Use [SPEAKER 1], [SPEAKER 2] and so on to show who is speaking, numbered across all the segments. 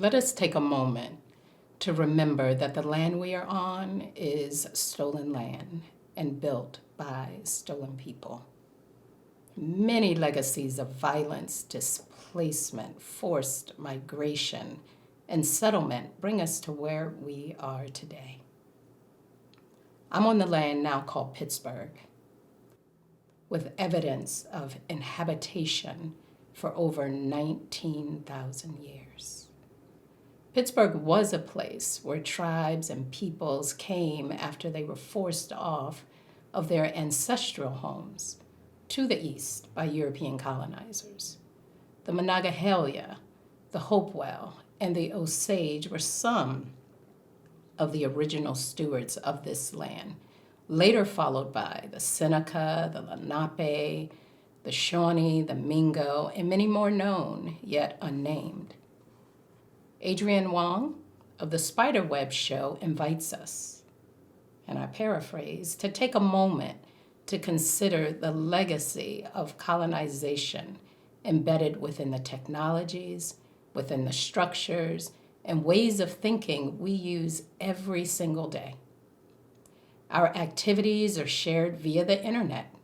[SPEAKER 1] Let us take a moment to remember that the land we are on is stolen land and built by stolen people. Many legacies of violence, displacement, forced migration, and settlement bring us to where we are today. I'm on the land now called Pittsburgh, with evidence of inhabitation for over 19,000 years. Pittsburgh was a place where tribes and peoples came after they were forced off of their ancestral homes to the east by European colonizers. The Monongahela, the Hopewell, and the Osage were some of the original stewards of this land, later followed by the Seneca, the Lenape, the Shawnee, the Mingo, and many more known, yet unnamed. Adrienne Wong of the Spiderweb Show invites us, and I paraphrase, to take a moment to consider the legacy of colonization embedded within the technologies, within the structures, and ways of thinking we use every single day. Our activities are shared via the internet.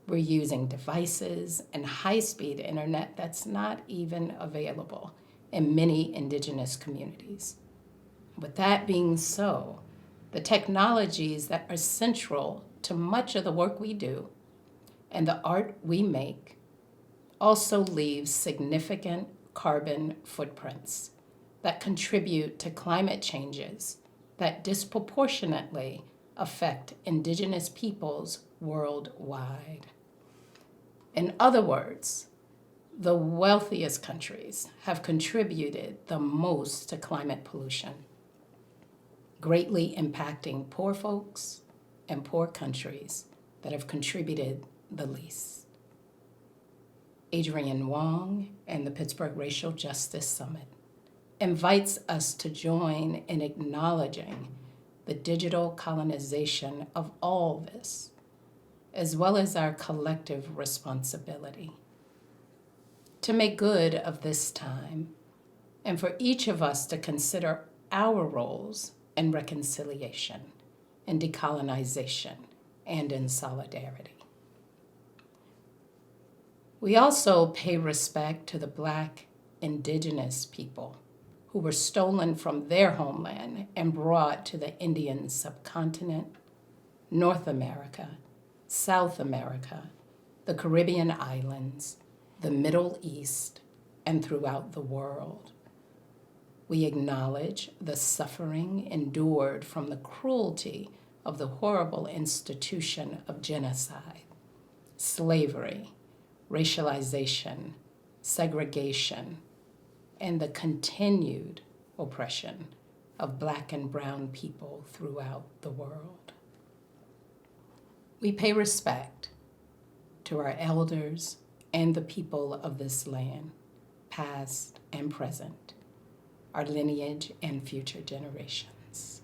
[SPEAKER 1] We're using devices and high-speed internet that's not even available in many indigenous communities. With that being so, the technologies that are central to much of the work we do and the art we make also leave significant carbon footprints that contribute to climate changes that disproportionately affect indigenous peoples worldwide. In other words, the wealthiest countries have contributed the most to climate pollution, greatly impacting poor folks and poor countries that have contributed the least. Adrienne Wong and the Pittsburgh Racial Justice Summit invites us to join in acknowledging the digital colonization of all this, as well as our collective responsibility to make good of this time, and for each of us to consider our roles in reconciliation, in decolonization, and in solidarity. We also pay respect to the Black indigenous people who were stolen from their homeland and brought to the Indian subcontinent, North America, South America, the Caribbean islands, the Middle East, and throughout the world. We acknowledge the suffering endured from the cruelty of the horrible institution of genocide, slavery, racialization, segregation, and the continued oppression of Black and brown people throughout the world. We pay respect to our elders and the people of this land, past and present, our lineage and future generations.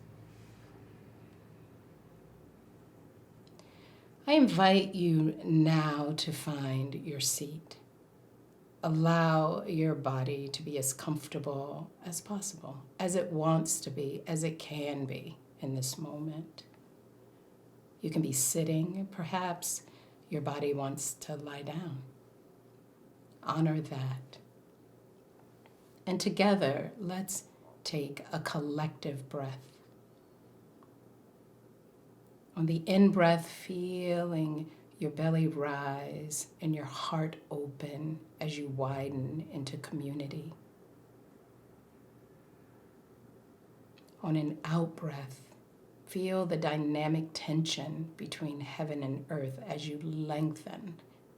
[SPEAKER 1] I invite you now to find your seat. Allow your body to be as comfortable as possible, as it wants to be, as it can be in this moment. You can be sitting, perhaps your body wants to lie down. Honor that. And together, let's take a collective breath. On the in-breath, feeling your belly rise and your heart open as you widen into community. On an out-breath, feel the dynamic tension between heaven and earth as you lengthen,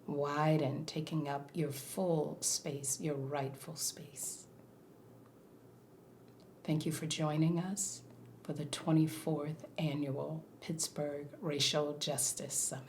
[SPEAKER 1] widen, taking up your full space, your rightful space. Thank you for joining us for the 24th Annual Pittsburgh Racial Justice Summit.